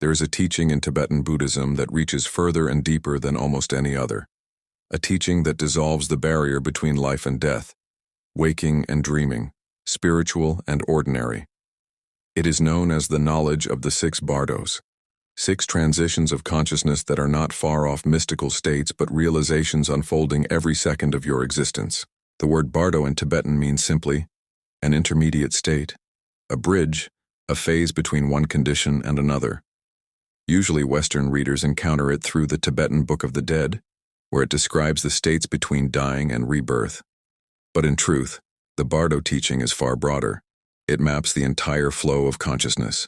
There is a teaching in Tibetan Buddhism that reaches further and deeper than almost any other. A teaching that dissolves the barrier between life and death, waking and dreaming, spiritual and ordinary. It is known as the knowledge of the 6 Bardos, 6 transitions of consciousness that are not far off mystical states but realizations unfolding every second of your existence. The word Bardo in Tibetan means simply an intermediate state, a bridge, a phase between one condition and another. Usually Western readers encounter it through the Tibetan Book of the Dead, where it describes the states between dying and rebirth. But in truth, the Bardo teaching is far broader. It maps the entire flow of consciousness.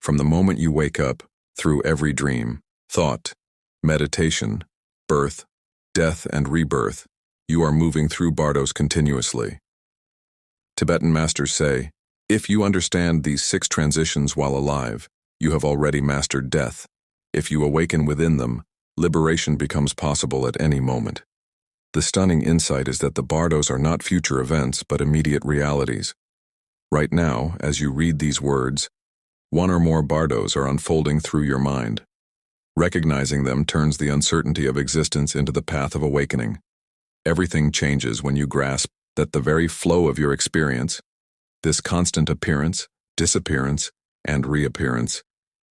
From the moment you wake up, through every dream, thought, meditation, birth, death, and rebirth, you are moving through Bardos continuously. Tibetan masters say, if you understand these 6 transitions while alive, you have already mastered death. If you awaken within them, liberation becomes possible at any moment. The stunning insight is that the Bardos are not future events but immediate realities. Right now, as you read these words, one or more Bardos are unfolding through your mind. Recognizing them turns the uncertainty of existence into the path of awakening. Everything changes when you grasp that the very flow of your experience, this constant appearance, disappearance, and reappearance,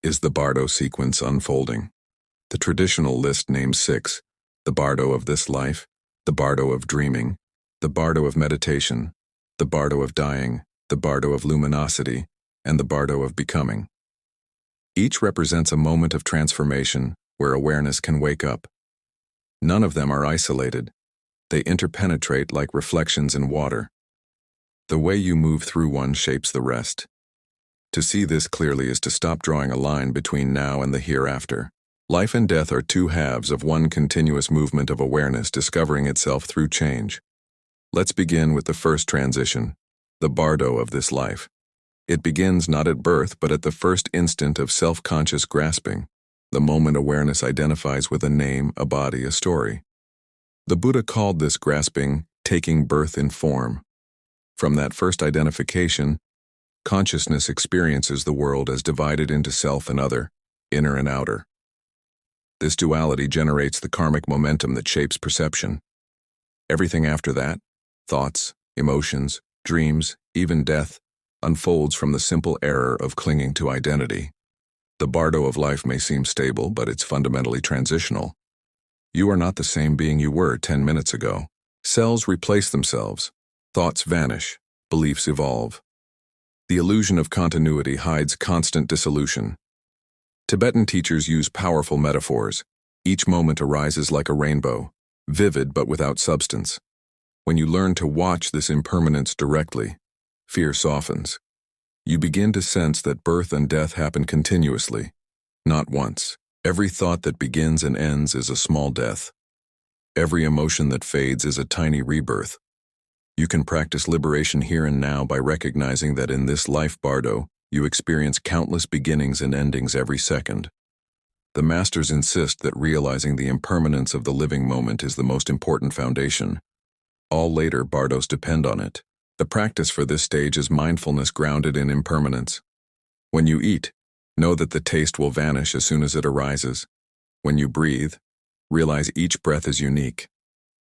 is the Bardo sequence unfolding. The traditional list names 6, the Bardo of this life, the Bardo of dreaming, the Bardo of meditation, the Bardo of dying, the Bardo of luminosity, and the Bardo of becoming. Each represents a moment of transformation where awareness can wake up. None of them are isolated. They interpenetrate like reflections in water. The way you move through one shapes the rest. To see this clearly is to stop drawing a line between now and the hereafter. Life and death are 2 halves of one continuous movement of awareness discovering itself through change. Let's begin with the first transition, the Bardo of this life. It begins not at birth but at the first instant of self-conscious grasping, the moment awareness identifies with a name, a body, a story. The Buddha called this grasping taking birth in form. From that first identification, consciousness experiences the world as divided into self and other, inner and outer. This duality generates the karmic momentum that shapes perception. Everything after that, thoughts, emotions, dreams, even death, unfolds from the simple error of clinging to identity. The Bardo of life may seem stable, but it's fundamentally transitional. You are not the same being you were 10 minutes ago. Cells replace themselves, thoughts vanish, beliefs evolve. The illusion of continuity hides constant dissolution. Tibetan teachers use powerful metaphors. Each moment arises like a rainbow, vivid but without substance. When you learn to watch this impermanence directly, fear softens. You begin to sense that birth and death happen continuously, not once. Every thought that begins and ends is a small death. Every emotion that fades is a tiny rebirth. You can practice liberation here and now by recognizing that in this life Bardo, you experience countless beginnings and endings every second. The masters insist that realizing the impermanence of the living moment is the most important foundation. All later Bardos depend on it. The practice for this stage is mindfulness grounded in impermanence. When you eat, know that the taste will vanish as soon as it arises. When you breathe, realize each breath is unique.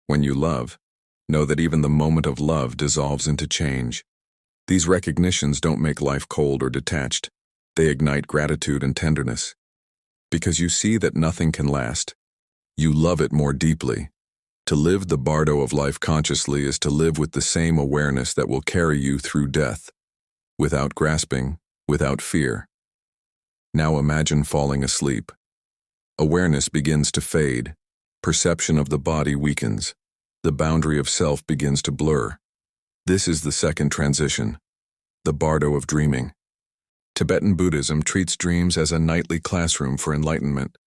When you love, know that even the moment of love dissolves into change. These recognitions don't make life cold or detached. They ignite gratitude and tenderness. Because you see that nothing can last, you love it more deeply. To live the Bardo of life consciously is to live with the same awareness that will carry you through death, without grasping, without fear. Now imagine falling asleep. Awareness begins to fade. Perception of the body weakens. The boundary of self begins to blur. This is the second transition, the Bardo of dreaming. Tibetan Buddhism treats dreams as a nightly classroom for enlightenment.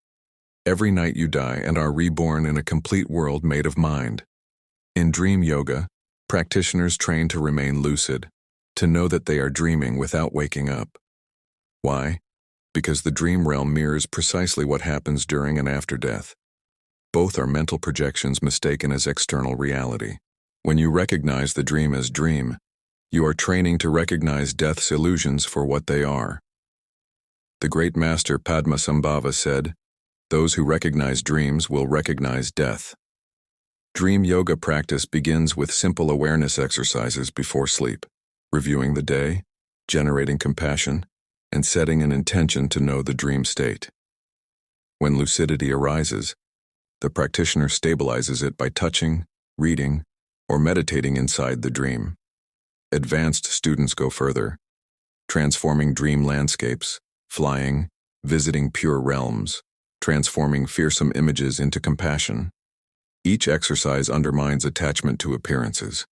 Every night you die and are reborn in a complete world made of mind. In dream yoga, practitioners train to remain lucid, to know that they are dreaming without waking up. Why? Because the dream realm mirrors precisely what happens during and after death. Both are mental projections mistaken as external reality. When you recognize the dream as dream, you are training to recognize death's illusions for what they are. The great master Padmasambhava said, "Those who recognize dreams will recognize death." Dream yoga practice begins with simple awareness exercises before sleep, reviewing the day, generating compassion, and setting an intention to know the dream state. When lucidity arises, the practitioner stabilizes it by touching, reading, or meditating inside the dream. Advanced students go further, transforming dream landscapes, flying, visiting pure realms, transforming fearsome images into compassion. Each exercise undermines attachment to appearances.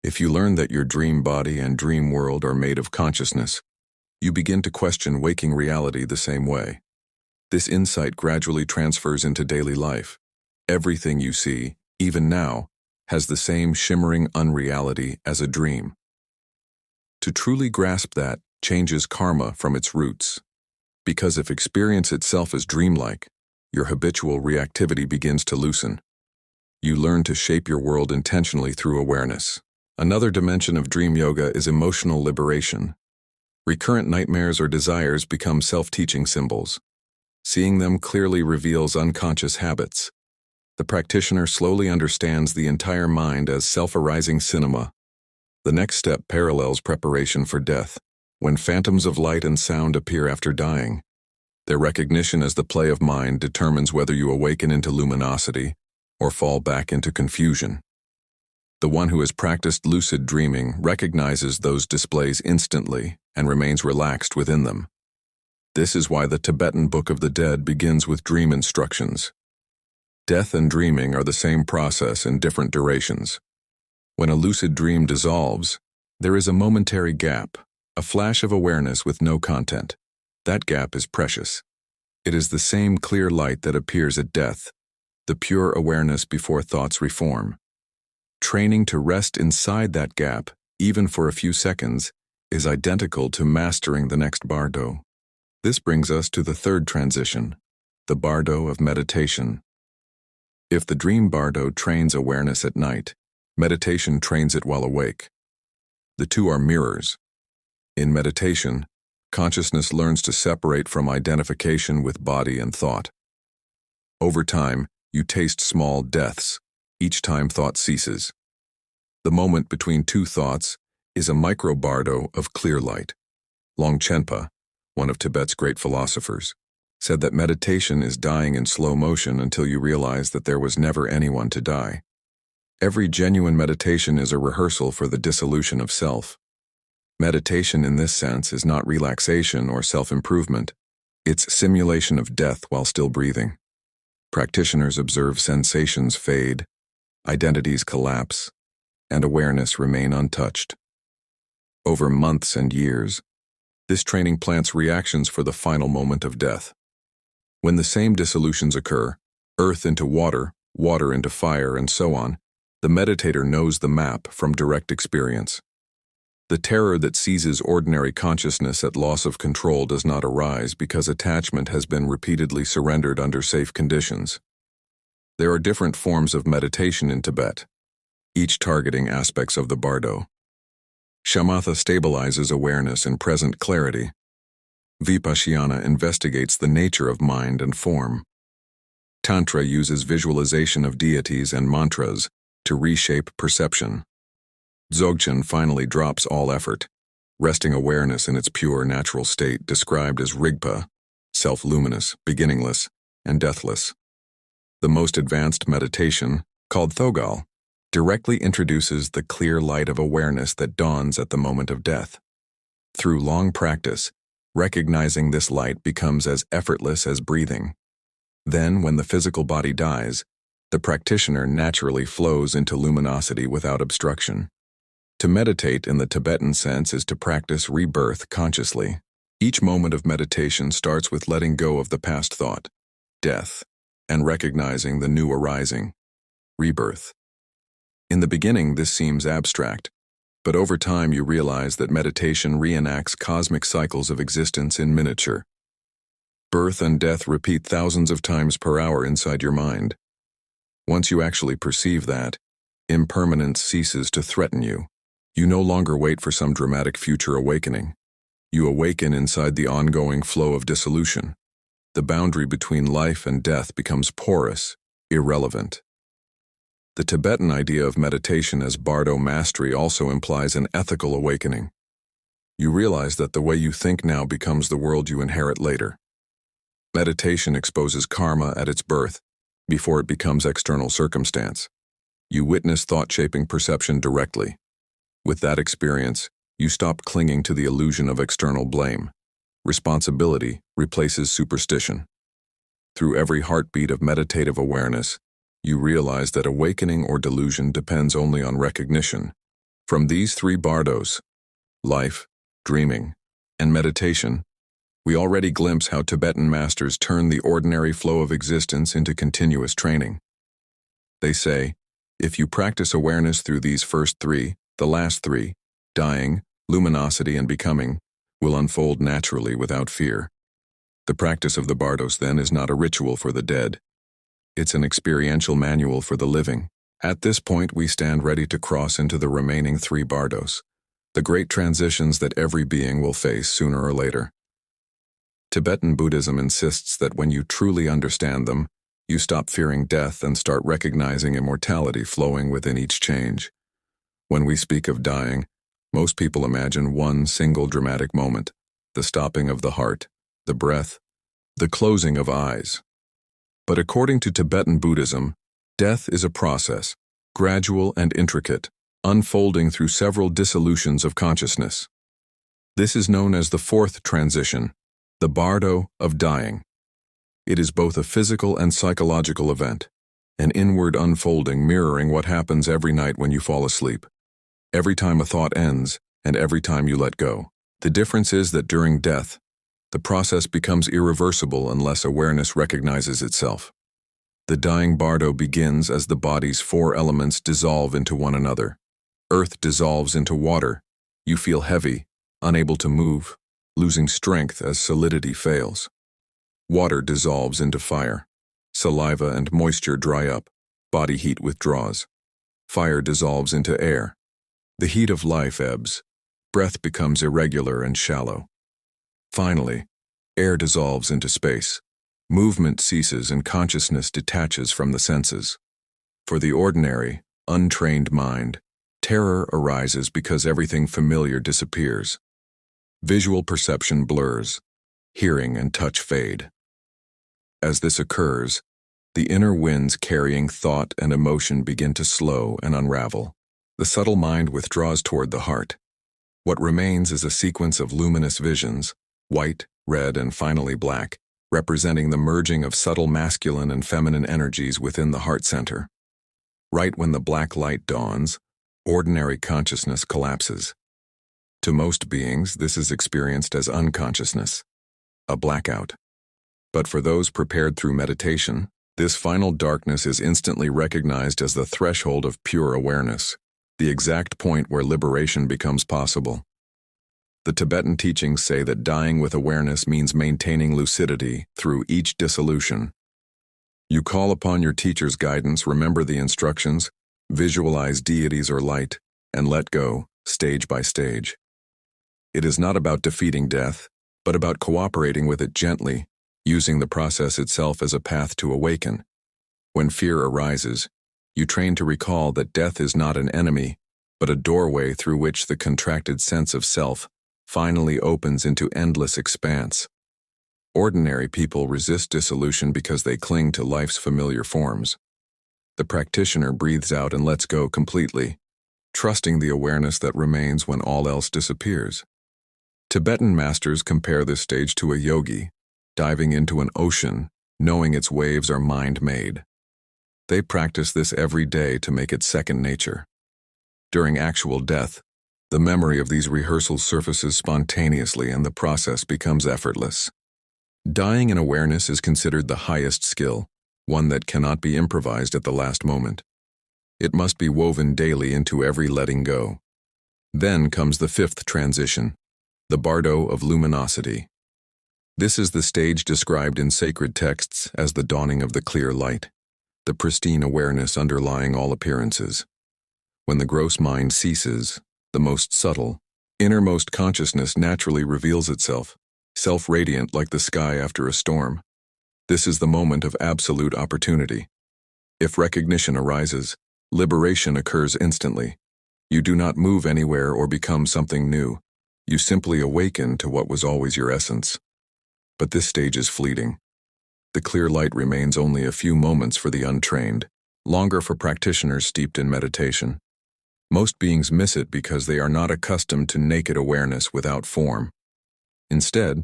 If you learn that your dream body and dream world are made of consciousness, you begin to question waking reality the same way. This insight gradually transfers into daily life. Everything you see, even now, has the same shimmering unreality as a dream. To truly grasp that changes karma from its roots. Because if experience itself is dreamlike, your habitual reactivity begins to loosen. You learn to shape your world intentionally through awareness. Another dimension of dream yoga is emotional liberation. Recurrent nightmares or desires become self-teaching symbols. Seeing them clearly reveals unconscious habits. The practitioner slowly understands the entire mind as self-arising cinema. The next step parallels preparation for death, when phantoms of light and sound appear after dying. Their recognition as the play of mind determines whether you awaken into luminosity or fall back into confusion. The one who has practiced lucid dreaming recognizes those displays instantly and remains relaxed within them. This is why the Tibetan Book of the Dead begins with dream instructions. Death and dreaming are the same process in different durations. When a lucid dream dissolves, there is a momentary gap, a flash of awareness with no content. That gap is precious. It is the same clear light that appears at death, the pure awareness before thoughts reform. Training to rest inside that gap, even for a few seconds, is identical to mastering the next bardo. This brings us to the third transition, the bardo of meditation. If the dream bardo trains awareness at night, meditation trains it while awake. The two are mirrors. In meditation, consciousness learns to separate from identification with body and thought. Over time, you taste small deaths, each time thought ceases. The moment between two thoughts is a micro-bardo of clear light. Longchenpa, one of Tibet's great philosophers, said that meditation is dying in slow motion until you realize that there was never anyone to die. Every genuine meditation is a rehearsal for the dissolution of self. Meditation in this sense is not relaxation or self-improvement. It's simulation of death while still breathing. Practitioners observe sensations fade, identities collapse, and awareness remain untouched. Over months and years, this training plants reactions for the final moment of death. When the same dissolutions occur, earth into water, water into fire, and so on, the meditator knows the map from direct experience. The terror that seizes ordinary consciousness at loss of control does not arise because attachment has been repeatedly surrendered under safe conditions. There are different forms of meditation in Tibet, each targeting aspects of the bardo. Shamatha stabilizes awareness and present clarity. Vipassana investigates the nature of mind and form. Tantra uses visualization of deities and mantras to reshape perception. Dzogchen finally drops all effort, resting awareness in its pure natural state described as Rigpa, self-luminous, beginningless, and deathless. The most advanced meditation, called Thogal, directly introduces the clear light of awareness that dawns at the moment of death. Through long practice, recognizing this light becomes as effortless as breathing. Then, when the physical body dies, the practitioner naturally flows into luminosity without obstruction. To meditate in the Tibetan sense is to practice rebirth consciously. Each moment of meditation starts with letting go of the past thought, death, and recognizing the new arising, rebirth. In the beginning, this seems abstract, but over time you realize that meditation reenacts cosmic cycles of existence in miniature. Birth and death repeat thousands of times per hour inside your mind. Once you actually perceive that, impermanence ceases to threaten you. You no longer wait for some dramatic future awakening. You awaken inside the ongoing flow of dissolution. The boundary between life and death becomes porous, irrelevant. The Tibetan idea of meditation as Bardo mastery also implies an ethical awakening. You realize that the way you think now becomes the world you inherit later. Meditation exposes karma at its birth, before it becomes external circumstance. You witness thought-shaping perception directly. With that experience, you stop clinging to the illusion of external blame. Responsibility replaces superstition. Through every heartbeat of meditative awareness, you realize that awakening or delusion depends only on recognition. From these three Bardos, life, dreaming, and meditation, we already glimpse how Tibetan masters turn the ordinary flow of existence into continuous training. They say, if you practice awareness through these first three, the last three, dying, luminosity, and becoming, will unfold naturally without fear. The practice of the Bardos, then, is not a ritual for the dead. It's an experiential manual for the living. At this point, we stand ready to cross into the remaining three Bardos, the great transitions that every being will face sooner or later. Tibetan Buddhism insists that when you truly understand them, you stop fearing death and start recognizing immortality flowing within each change. When we speak of dying, most people imagine one single dramatic moment, the stopping of the heart, the breath, the closing of eyes. But according to Tibetan Buddhism, death is a process, gradual and intricate, unfolding through several dissolutions of consciousness. This is known as the fourth transition, the Bardo of dying. It is both a physical and psychological event, an inward unfolding mirroring what happens every night when you fall asleep. Every time a thought ends, and every time you let go. The difference is that during death, the process becomes irreversible unless awareness recognizes itself. The dying Bardo begins as the body's four elements dissolve into one another. Earth dissolves into water. You feel heavy, unable to move, losing strength as solidity fails. Water dissolves into fire. Saliva and moisture dry up. Body heat withdraws. Fire dissolves into air. The heat of life ebbs. Breath becomes irregular and shallow. Finally, air dissolves into space. Movement ceases and consciousness detaches from the senses. For the ordinary, untrained mind, terror arises because everything familiar disappears. Visual perception blurs. Hearing and touch fade. As this occurs, the inner winds carrying thought and emotion begin to slow and unravel. The subtle mind withdraws toward the heart. What remains is a sequence of luminous visions, white, red, and finally black, representing the merging of subtle masculine and feminine energies within the heart center. Right when the black light dawns, ordinary consciousness collapses. To most beings, this is experienced as unconsciousness, a blackout. But for those prepared through meditation, this final darkness is instantly recognized as the threshold of pure awareness, the exact point where liberation becomes possible. The Tibetan teachings say that dying with awareness means maintaining lucidity through each dissolution. You call upon your teacher's guidance, remember the instructions, visualize deities or light, and let go, stage by stage. It is not about defeating death, but about cooperating with it gently, using the process itself as a path to awaken. When fear arises, you train to recall that death is not an enemy, but a doorway through which the contracted sense of self finally opens into endless expanse. Ordinary people resist dissolution because they cling to life's familiar forms. The practitioner breathes out and lets go completely, trusting the awareness that remains when all else disappears. Tibetan masters compare this stage to a yogi, diving into an ocean, knowing its waves are mind-made. They practice this every day to make it second nature. During actual death, the memory of these rehearsals surfaces spontaneously and the process becomes effortless. Dying in awareness is considered the highest skill, one that cannot be improvised at the last moment. It must be woven daily into every letting go. Then comes the fifth transition, the Bardo of luminosity. This is the stage described in sacred texts as the dawning of the clear light, the pristine awareness underlying all appearances. When the gross mind ceases, the most subtle, Innermost consciousness naturally reveals itself, self-radiant like the sky after a storm. This is the moment of absolute opportunity. If recognition arises, liberation occurs instantly. You do not move anywhere or become something new. You simply awaken to what was always your essence. But this stage is fleeting. The clear light remains only a few moments for the untrained, longer for practitioners steeped in meditation. Most beings miss it because they are not accustomed to naked awareness without form. Instead,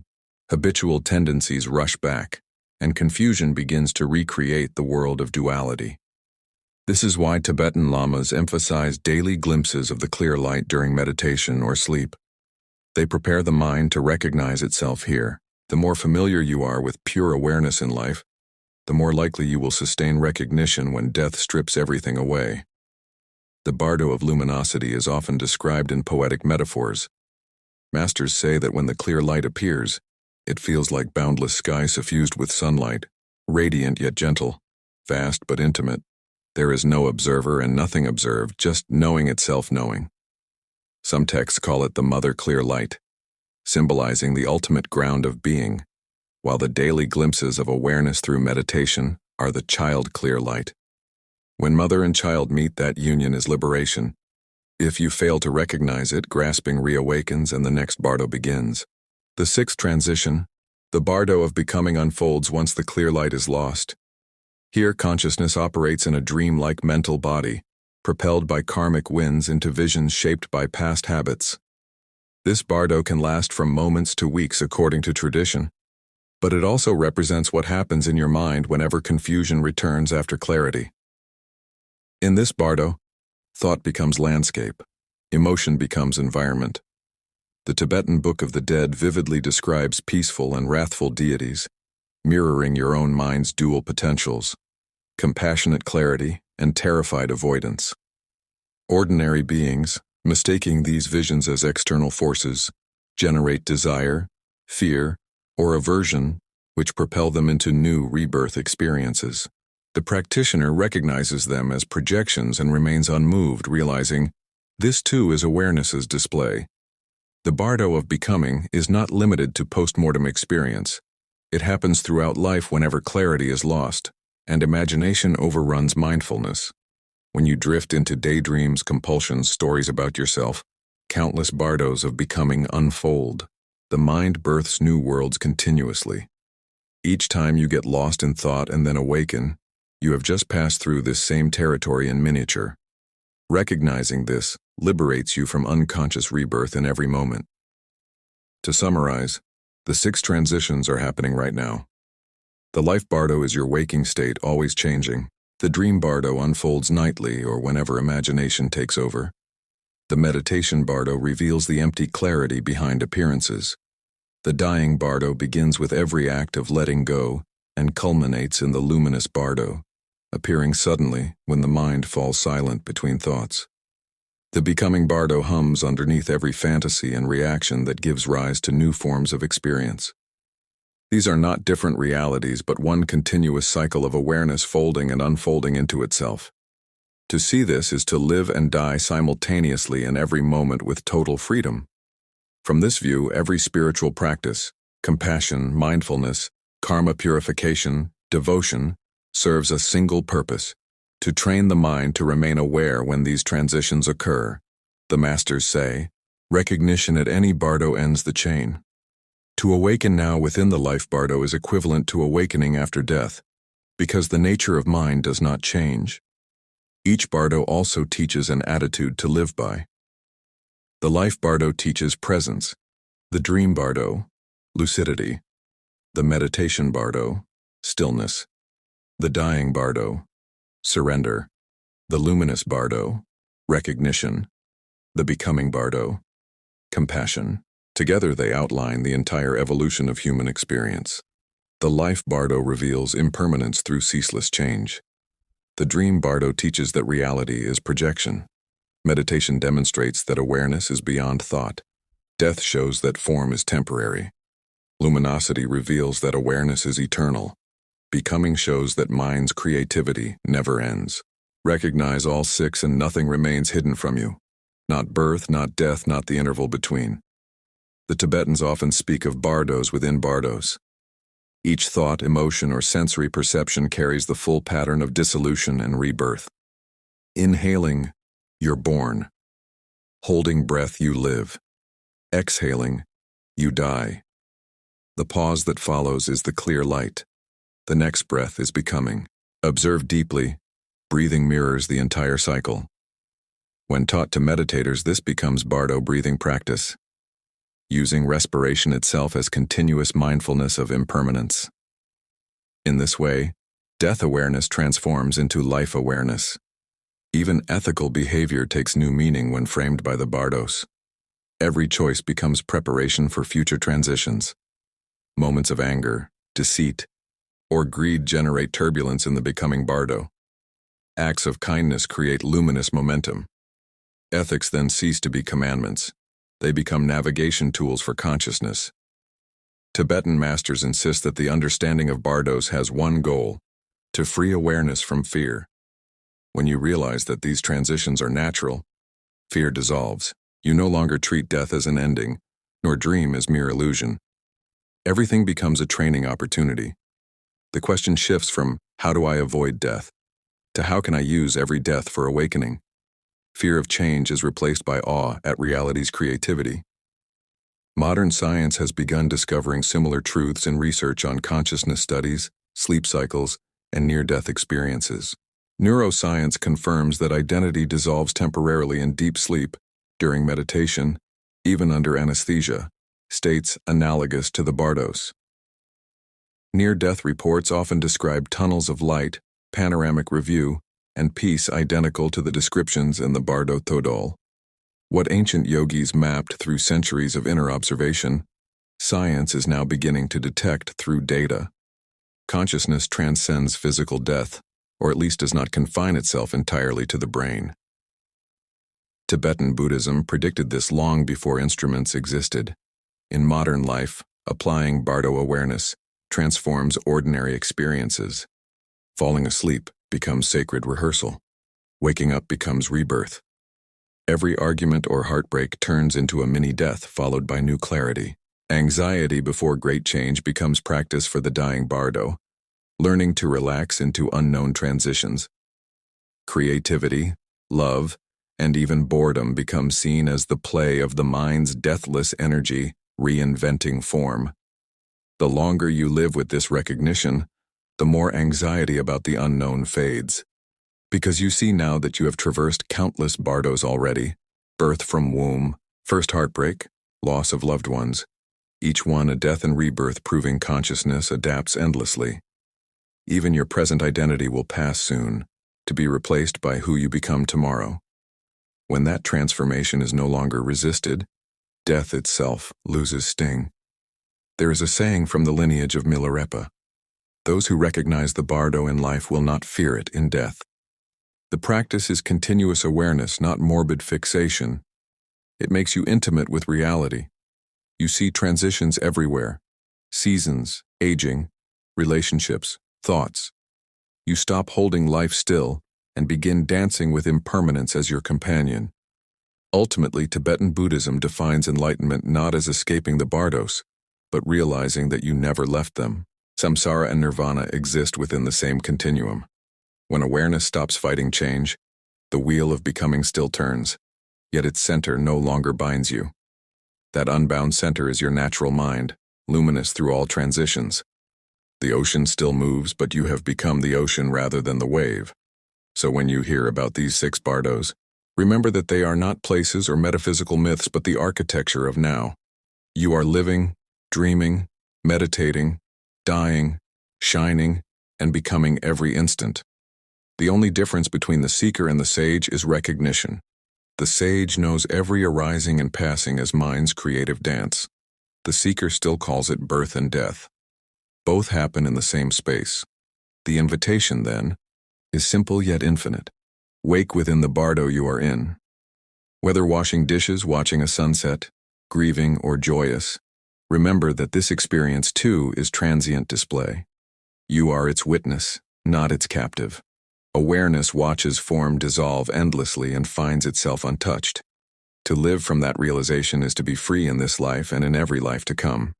habitual tendencies rush back, and confusion begins to recreate the world of duality. This is why Tibetan lamas emphasize daily glimpses of the clear light during meditation or sleep. They prepare the mind to recognize itself here. The more familiar you are with pure awareness in life, the more likely you will sustain recognition when death strips everything away. The bardo of luminosity is often described in poetic metaphors. Masters say that when the clear light appears, it feels like boundless sky suffused with sunlight, radiant yet gentle, vast but intimate. There is no observer and nothing observed, just knowing itself knowing. Some texts call it the mother clear light, symbolizing the ultimate ground of being, while the daily glimpses of awareness through meditation are the child clear light. When mother and child meet, that union is liberation. If you fail to recognize it, grasping reawakens and the next bardo begins. The sixth transition, the bardo of becoming, unfolds once the clear light is lost. Here consciousness operates in a dream-like mental body, propelled by karmic winds into visions shaped by past habits. This bardo can last from moments to weeks according to tradition, but it also represents what happens in your mind whenever confusion returns after clarity. In this bardo, thought becomes landscape, emotion becomes environment. The Tibetan Book of the Dead vividly describes peaceful and wrathful deities, mirroring your own mind's dual potentials, compassionate clarity and terrified avoidance. Ordinary beings, mistaking these visions as external forces, generate desire, fear, or aversion, which propel them into new rebirth experiences. The practitioner recognizes them as projections and remains unmoved, realizing this too is awareness's display. The bardo of becoming is not limited to post-mortem experience. It happens throughout life whenever clarity is lost, and imagination overruns mindfulness. When you drift into daydreams, compulsions, stories about yourself, countless bardos of becoming unfold. The mind births new worlds continuously. Each time you get lost in thought and then awaken, you have just passed through this same territory in miniature. Recognizing this liberates you from unconscious rebirth in every moment. To summarize, the 6 transitions are happening right now. The life bardo is your waking state, always changing. The dream bardo unfolds nightly or whenever imagination takes over. The meditation bardo reveals the empty clarity behind appearances. The dying bardo begins with every act of letting go and culminates in the luminous bardo, appearing suddenly when the mind falls silent between thoughts. The becoming bardo hums underneath every fantasy and reaction that gives rise to new forms of experience. These are not different realities, but one continuous cycle of awareness folding and unfolding into itself. To see this is to live and die simultaneously in every moment with total freedom. From this view, every spiritual practice, compassion, mindfulness, karma purification, devotion, serves a single purpose: to train the mind to remain aware when these transitions occur. The masters say, recognition at any bardo ends the chain. To awaken now within the life bardo is equivalent to awakening after death, because the nature of mind does not change. Each bardo also teaches an attitude to live by. The life bardo teaches presence, the dream bardo, lucidity, the meditation bardo, stillness, the dying bardo, surrender, the luminous bardo, recognition, the becoming bardo, compassion. Together they outline the entire evolution of human experience. The life bardo reveals impermanence through ceaseless change. The dream bardo teaches that reality is projection. Meditation demonstrates that awareness is beyond thought. Death shows that form is temporary. Luminosity reveals that awareness is eternal. Becoming shows that mind's creativity never ends. Recognize all 6 and nothing remains hidden from you. Not birth, not death, not the interval between. The Tibetans often speak of Bardos within Bardos. Each thought, emotion, or sensory perception carries the full pattern of dissolution and rebirth. Inhaling, you're born. Holding breath, you live. Exhaling, you die. The pause that follows is the clear light. The next breath is becoming. Observe deeply. Breathing mirrors the entire cycle. When taught to meditators, this becomes Bardo breathing practice, using respiration itself as continuous mindfulness of impermanence. In this way, death awareness transforms into life awareness. Even ethical behavior takes new meaning when framed by the Bardos. Every choice becomes preparation for future transitions. Moments of anger, deceit, or greed generate turbulence in the becoming Bardo. Acts of kindness create luminous momentum. Ethics then cease to be commandments. They become navigation tools for consciousness. Tibetan masters insist that the understanding of Bardos has one goal: to free awareness from fear. When you realize that these transitions are natural, fear dissolves. You no longer treat death as an ending, nor dream as mere illusion. Everything becomes a training opportunity. The question shifts from, how do I avoid death, to how can I use every death for awakening? Fear of change is replaced by awe at reality's creativity. Modern science has begun discovering similar truths in research on consciousness studies, sleep cycles, and near-death experiences. Neuroscience confirms that identity dissolves temporarily in deep sleep, during meditation, even under anesthesia, states analogous to the Bardos. Near-death reports often describe tunnels of light, panoramic review, and peace identical to the descriptions in the Bardo Thodol. What ancient yogis mapped through centuries of inner observation, science is now beginning to detect through data. Consciousness transcends physical death, or at least does not confine itself entirely to the brain. Tibetan Buddhism predicted this long before instruments existed. In modern life, applying Bardo awareness transforms ordinary experiences. Falling asleep becomes sacred rehearsal. Waking up becomes rebirth. Every argument or heartbreak turns into a mini-death followed by new clarity. Anxiety before great change becomes practice for the dying Bardo, learning to relax into unknown transitions. Creativity, love, and even boredom become seen as the play of the mind's deathless energy reinventing form. The longer you live with this recognition, the more anxiety about the unknown fades. Because you see now that you have traversed countless Bardos already: birth from womb, first heartbreak, loss of loved ones, each one a death and rebirth, proving consciousness adapts endlessly. Even your present identity will pass soon, to be replaced by who you become tomorrow. When that transformation is no longer resisted, death itself loses sting. There is a saying from the lineage of Milarepa: those who recognize the Bardo in life will not fear it in death. The practice is continuous awareness, not morbid fixation. It makes you intimate with reality. You see transitions everywhere: seasons, aging, relationships, thoughts. You stop holding life still and begin dancing with impermanence as your companion. Ultimately, Tibetan Buddhism defines enlightenment not as escaping the Bardos, but realizing that you never left them. Samsara and nirvana exist within the same continuum. When awareness stops fighting change, the wheel of becoming still turns, yet its center no longer binds you. That unbound center is your natural mind, luminous through all transitions. The ocean still moves, but you have become the ocean rather than the wave. So when you hear about these 6 Bardos, remember that they are not places or metaphysical myths, but the architecture of now. You are living, dreaming, meditating, dying, shining, and becoming every instant. The only difference between the seeker and the sage is recognition. The sage knows every arising and passing as mind's creative dance. The seeker still calls it birth and death. Both happen in the same space. The invitation, then, is simple yet infinite. Wake within the Bardo you are in. Whether washing dishes, watching a sunset, grieving, or joyous, remember that this experience, too, is transient display. You are its witness, not its captive. Awareness watches form dissolve endlessly and finds itself untouched. To live from that realization is to be free in this life and in every life to come.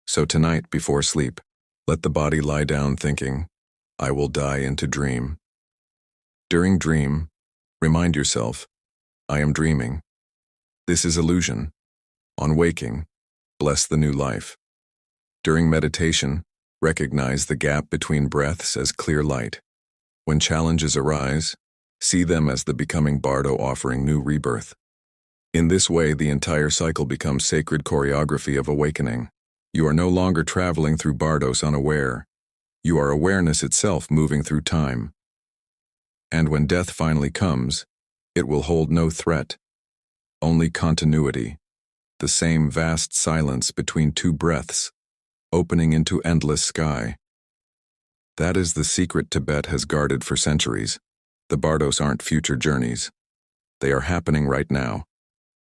So tonight, before sleep, let the body lie down thinking, I will die into dream. During dream, remind yourself, I am dreaming. This is illusion. On waking, bless the new life. During meditation, recognize the gap between breaths as clear light. When challenges arise, see them as the becoming Bardo offering new rebirth. In this way, the entire cycle becomes sacred choreography of awakening. You are no longer traveling through Bardos unaware. You are awareness itself moving through time. And when death finally comes, it will hold no threat, only continuity, the same vast silence between two breaths, opening into endless sky. That is the secret Tibet has guarded for centuries. The Bardos aren't future journeys. They are happening right now.